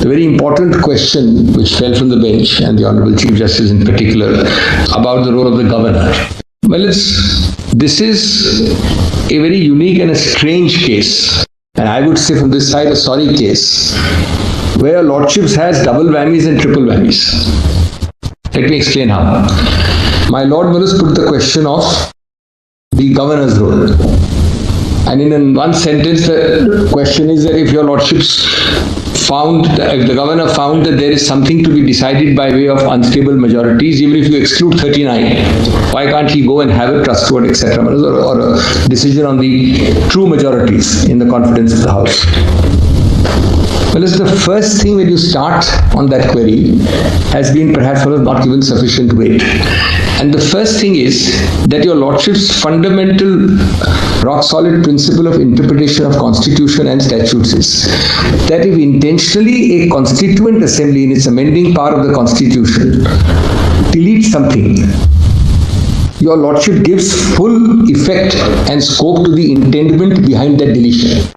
a very important question which fell from the bench, and the Honorable Chief Justice in particular, about the role of the governor. Well, this is a very unique and a strange case, and I would say from this side a sorry case, where Lordships has double whammies and triple whammies. Let me explain how. My Lord Mullis put the question of the governor's role. And in one sentence, the question is that if your Lordships if the governor found that there is something to be decided by way of unstable majorities, even if you exclude 39, why can't he go and have a trust vote, etc., or a decision on the true majorities in the confidence of the House? Well, it's the first thing when you start on that query has been perhaps not given sufficient weight. And the first thing is that your Lordship's fundamental rock-solid principle of interpretation of Constitution and statutes is that if intentionally a Constituent Assembly in its amending power of the Constitution deletes something, your Lordship gives full effect and scope to the intendment behind that deletion.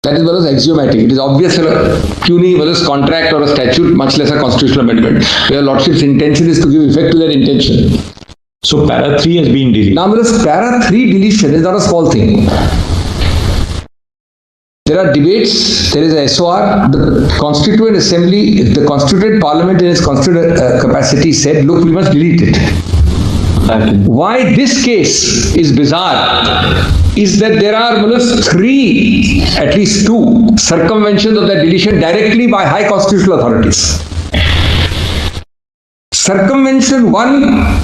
That is well as axiomatic. It is obvious a puny versus contract or a statute, much less a constitutional amendment, where Lordship's intention is to give effect to that intention. So para 3 has been deleted. Now, this para 3 deletion is not a small thing. There are debates, there is a SOR, the Constituent Assembly, the Constituent Parliament in its constituent capacity said, look, we must delete it. Why this case is bizarre is that there are three, at least two, circumventions of that deletion directly by high constitutional authorities. Circumvention 1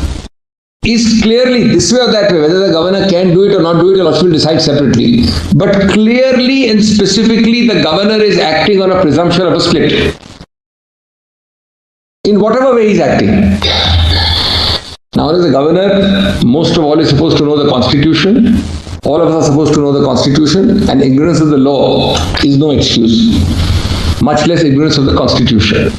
is clearly this way or that way, whether the governor can do it or not do it, the Lordship will decide separately. But clearly and specifically, the governor is acting on a presumption of a split. In whatever way he is acting. Now, as the governor, most of all is supposed to know the Constitution. All of us are supposed to know the Constitution, and ignorance of the law is no excuse, much less ignorance of the Constitution.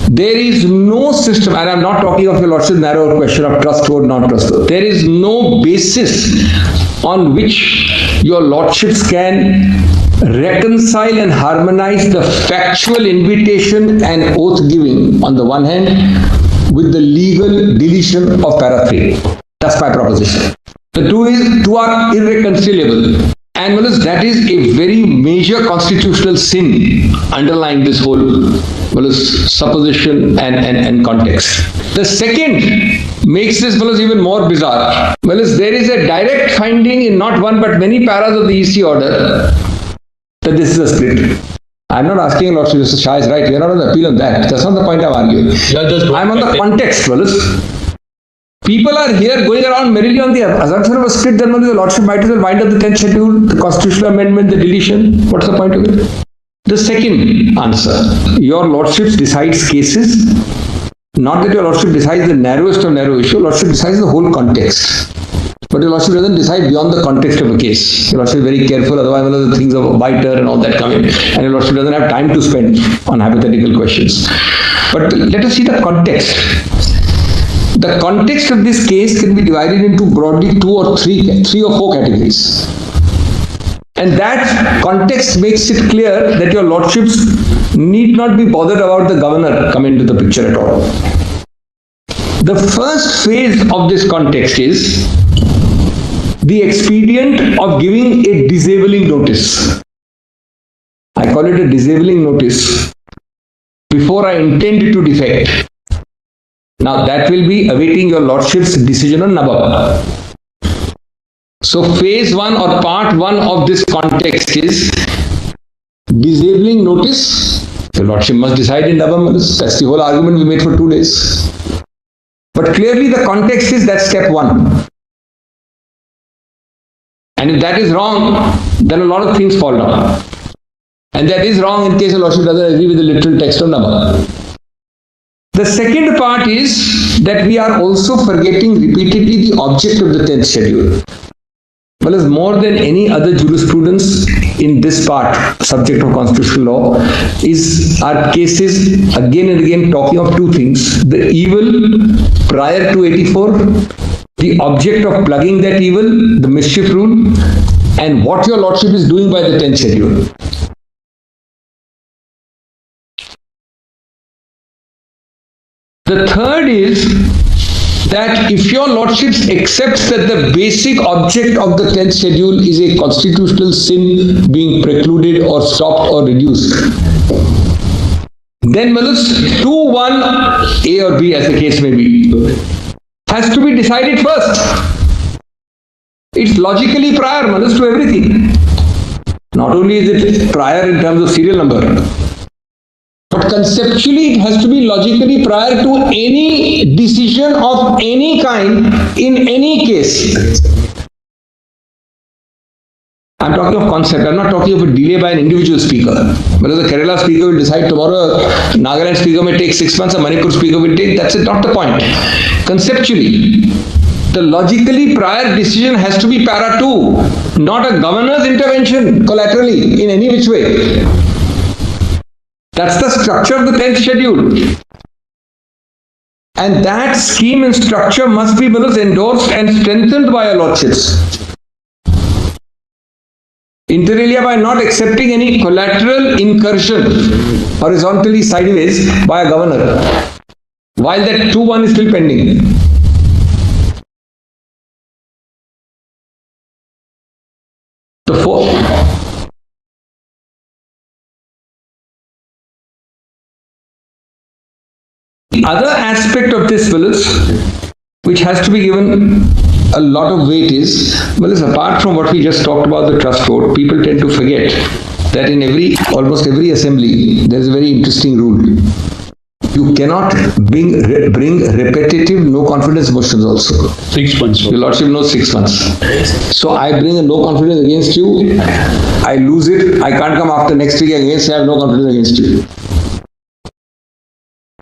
There is no system, and I am not talking of your Lordship's narrow question of trust vote, not trust vote. There is no basis on which your Lordships can reconcile and harmonize the factual invitation and oath giving on the one hand with the legal deletion of para 3. That's my proposition. The two are irreconcilable, and that is a very major constitutional sin underlying this whole supposition and context. The second makes this even more bizarre. There is a direct finding in not one but many paras of the EC order that this is a split. I'm not asking Lordship Justice Shah is right. We are not on the appeal on that. That's not the point I'm arguing. I'm on the context, People are here going around merely on the assumption of a split, then the Lordship might as well wind up the 10th schedule, the constitutional amendment, the deletion. What's the point of it? The second answer, your Lordships decides cases, not that your Lordship decides the narrowest of narrow issue, Lordship decides the whole context. But your Lordship doesn't decide beyond the context of a case. Your Lordship is very careful, otherwise the things of biter and all that come in. And your Lordship doesn't have time to spend on hypothetical questions. But let us see the context. The context of this case can be divided into broadly three or four categories. And that context makes it clear that your Lordships need not be bothered about the governor coming into the picture at all. The first phase of this context is the expedient of giving a disabling notice. I call it a disabling notice before I intend to defect. Now that will be awaiting your Lordship's decision on nabab. So phase 1 or part 1 of this context is disabling notice. The Lordship must decide in nabab. That's the whole argument we made for 2 days. But clearly the context is that step 1. And if that is wrong, then a lot of things fall down. And that is wrong in case the Lordship doesn't agree with the literal text of nabab. The second part is that we are also forgetting repeatedly the object of the 10th schedule. Well, as more than any other jurisprudence in this part, subject of constitutional law, are cases again and again talking of two things. The evil prior to 84, the object of plugging that evil, the mischief rule, and what your Lordship is doing by the 10th schedule. The third is that if your lordships accepts that the basic object of the 10th schedule is a constitutional sin being precluded or stopped or reduced, then 2-1 A or B, as the case may be, has to be decided first. It's logically prior to everything. Not only is it prior in terms of serial number, but conceptually it has to be logically prior to any decision of any kind in any case. I'm talking of concept, I'm not talking of a delay by an individual speaker. Whether the Kerala speaker will decide tomorrow, Nagaland speaker may take 6 months, a Manipur speaker will take, that's not the point. Conceptually, the logically prior decision has to be para 2, not a governor's intervention collaterally in any which way. That's the structure of the 10th schedule. And that scheme and structure must be endorsed and strengthened by your lordships. Inter alia, by not accepting any collateral incursion horizontally sideways by a governor, while that 2-1 is still pending. The fourth. The other aspect of this, which has to be given a lot of weight is, apart from what we just talked about, the trust vote, people tend to forget that in almost every assembly, there is a very interesting rule. You cannot bring repetitive no confidence motions also. 6 months. Your lordship knows 6 months. So I bring a no confidence against you, I lose it, I can't come after next week again, say I have no confidence against you.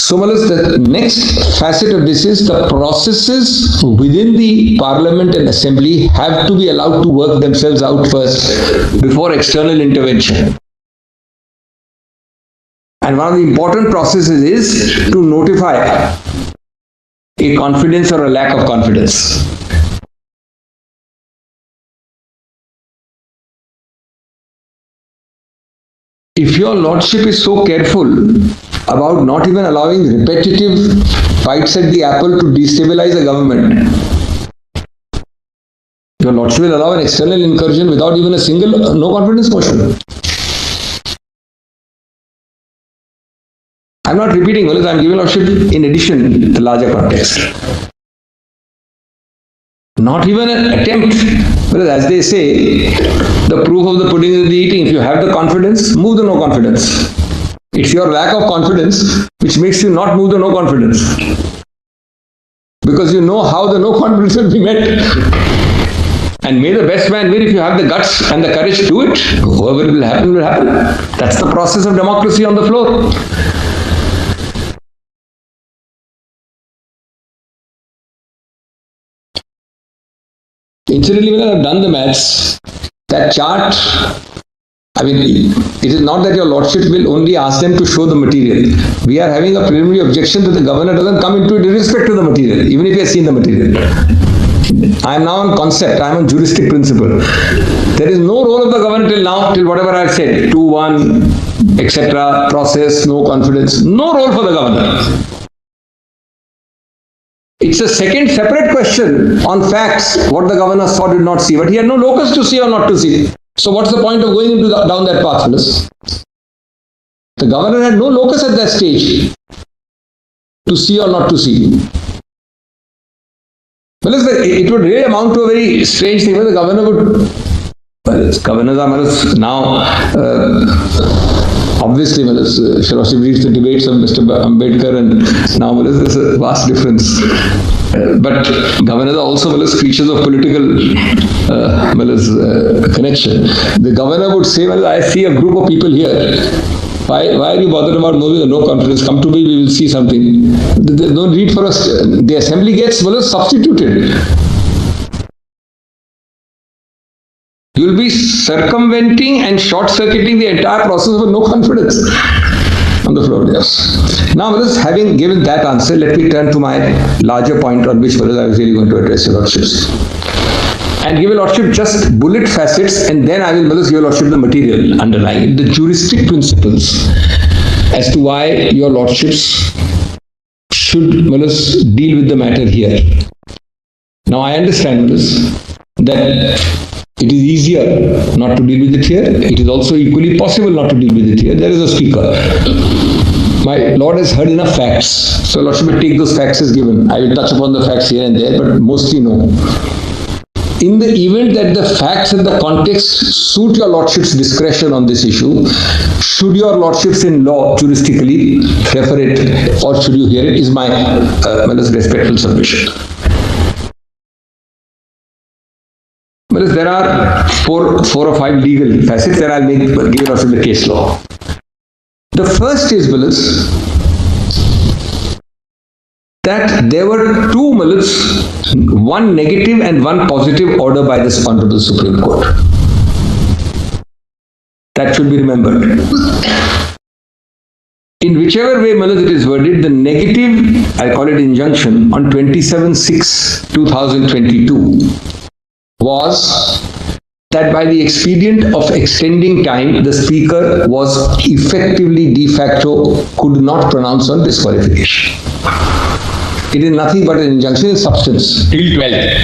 So, the next facet of this is the processes within the parliament and assembly have to be allowed to work themselves out first before external intervention. And one of the important processes is to notify a confidence or a lack of confidence. If your lordship is so careful about not even allowing repetitive bites at the apple to destabilize a government, your lordship will allow an external incursion without even a single no confidence motion. I'm not repeating, I'm giving lordship in addition the larger context. Not even an attempt, because as they say, the proof of the pudding is in the eating. If you have the confidence, move the no confidence. It's your lack of confidence which makes you not move the no confidence. Because you know how the no confidence will be met. And may the best man win. If you have the guts and the courage to do it, whoever will happen will happen. That's the process of democracy on the floor. Incidentally, when I have done the maths, that chart, it is not that your lordship will only ask them to show the material. We are having a preliminary objection that the governor doesn't come into it irrespective of the material, even if he has seen the material. I am now on concept, I am on juristic principle. There is no role of the governor till now, till whatever I have said, 2-1, etc., process, no confidence, no role for the governor. It's a second separate question on facts, what the governor saw, did not see, but he had no locus to see or not to see. So what's the point of going into down that path, fellows? The governor had no locus at that stage to see or not to see. Well, it would really amount to a very strange thing where the governor would, governors are now, obviously, Shaloship reads the debates of Mr. Ambedkar and now there's a vast difference. But governors are also creatures of political connection. The governor would say, I see a group of people here. Why are you bothered about moving? No confidence. Come to me, we will see something. There's no need for us. The assembly gets substituted. You will be circumventing and short-circuiting the entire process with no confidence on the floor. Yes. Now, having given that answer, let me turn to my larger point on which I was really going to address your lordships. And give your lordship just bullet facets, and then I will give your lordship the material underlying the juristic principles as to why your lordships should deal with the matter here. Now I understand that it is easier not to deal with it here. It is also equally possible not to deal with it here. There is a speaker. My Lord has heard enough facts. So Lordship will take those facts as given. I will touch upon the facts here and there, but mostly no. In the event that the facts and the context suit your Lordship's discretion on this issue, should your Lordships in law juristically refer it or should you hear it is my respectful submission. But there are four or five legal facets that I'll give us in the case law. The first is that there were two one negative and one positive order by this Honorable Supreme Court. That should be remembered. In whichever way it is worded, the negative, I call it injunction, on 27/6/2022 was that by the expedient of extending time, the Speaker was effectively de facto could not pronounce on disqualification. It is nothing but an injunction in substance. Till 12th.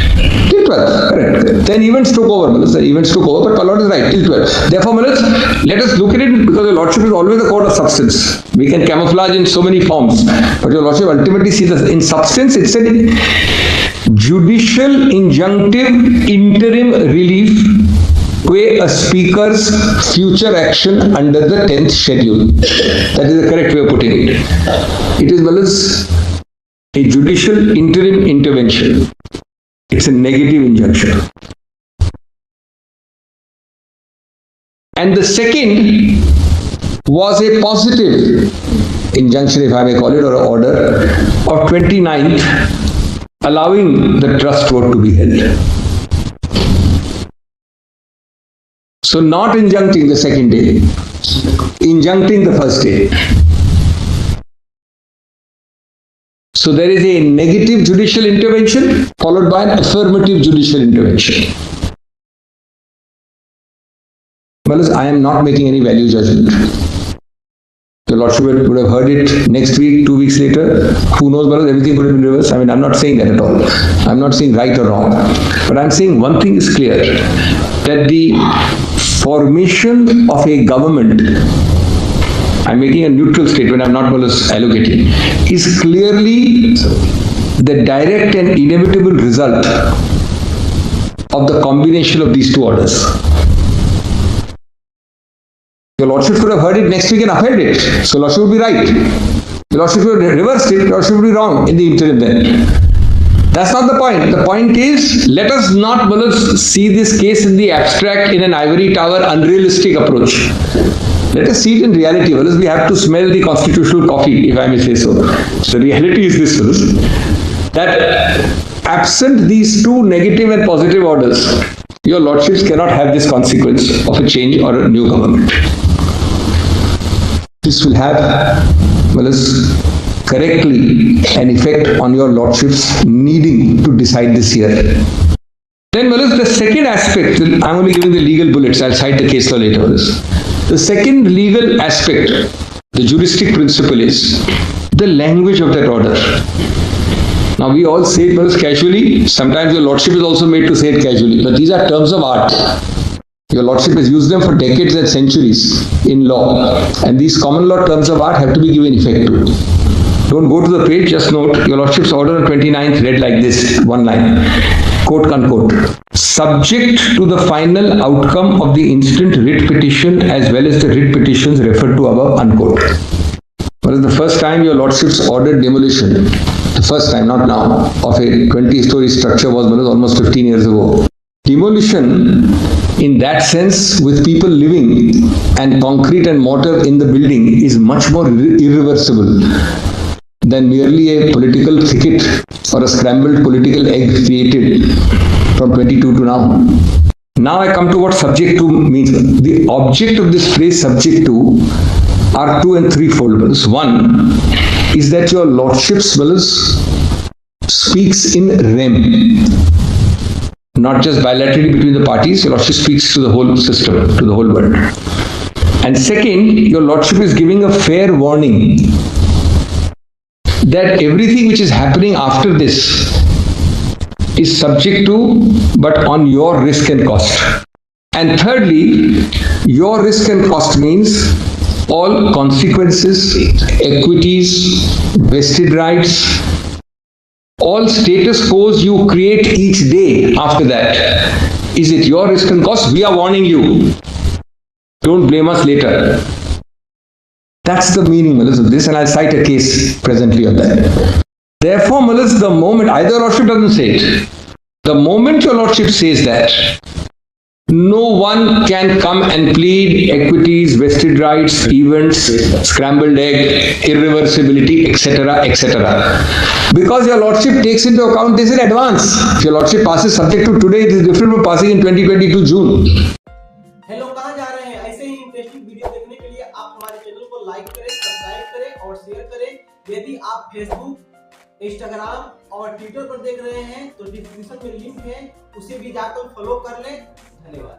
Till 12th, correct. Then events took over, the events took over, but my Lord is right, till 12th. Therefore, let us look at it because the Lordship is always a court of substance. We can camouflage in so many forms, but your Lordship ultimately sees this. In substance, it's a judicial injunctive interim relief qua a Speaker's future action under the 10th schedule. That is the correct way of putting it. It is a judicial interim intervention. It's a negative injunction. And the second was a positive injunction, if I may call it, or order of 29th, allowing the trust vote to be held. So not injuncting the second day, injuncting the first day. So there is a negative judicial intervention followed by an affirmative judicial intervention. I am not making any value judgment. The Lordship would have heard it next week, 2 weeks later. Who knows, everything could have been reversed. I'm not saying that at all. I'm not saying right or wrong. But I'm saying one thing is clear, that the formation of a government, I'm making a neutral statement, I'm not allocating, is clearly the direct and inevitable result of the combination of these two orders. Your Lordship could have heard it next week and upheld it. So Lordship would be right. Your Lordship would have reversed it, Lordship would be wrong in the interim then. That's not the point. The point is, let us not see this case in the abstract in an ivory tower unrealistic approach. Let us see it in reality. We have to smell the constitutional coffee, if I may say so. The reality is this, that absent these two negative and positive orders, your Lordships cannot have this consequence of a change or a new government. This will have, correctly an effect on your Lordships needing to decide this year. Then, the second aspect, I'm only giving the legal bullets, I'll cite the case law later. The second legal aspect, the juristic principle, is the language of that order. Now, we all say it casually. Sometimes your Lordship is also made to say it casually, but these are terms of art. Your Lordship has used them for decades and centuries in law, and these common law terms of art have to be given effect to. Don't go to the page, just note, your Lordship's order on 29th read like this, one line, quote unquote, subject to the final outcome of the instant writ petition as well as the writ petitions referred to above, unquote. But the first time your Lordships ordered demolition, the first time, not now, of a 20-story structure was almost 15 years ago. Demolition, in that sense, with people living and concrete and mortar in the building, is much more irreversible than merely a political thicket or a scrambled political egg created from 22 to now. Now I come to what subject to means. The object of this phrase subject to are two and threefold. One is that your Lordship's speaks in rem, not just bilaterally between the parties. Your Lordship speaks to the whole system, to the whole world. And second, your Lordship is giving a fair warning that everything which is happening after this is subject to, but on your risk and cost. And thirdly, your risk and cost means all consequences, equities, vested rights, all status quos you create each day after that. Is it your risk and cost? We are warning you. Don't blame us later. That's the meaning, Mullahs, of this, and I'll cite a case presently on that. Therefore, Mullahs, the moment, either Lordship doesn't say it, the moment your Lordship says that, no one can come and plead equities, vested rights, events, scrambled egg, irreversibility, etc., etc. Because your Lordship takes into account this in advance. If your Lordship passes subject to today, it is different from passing in 2022 June. Hello, कहाँ जा रहे हैं? ऐसे ही interesting video देखने के लिए आप हमारे चैनल को लाइक करें, सब्सक्राइब करें और शेयर करें। यदि आप फेसबुक, इंस्टाग्राम और ट्विटर पर देख रहे हैं तो डिस्क्रिप्शन में लिंक है, उसे भी जाकर फॉलो कर लें। धन्यवाद।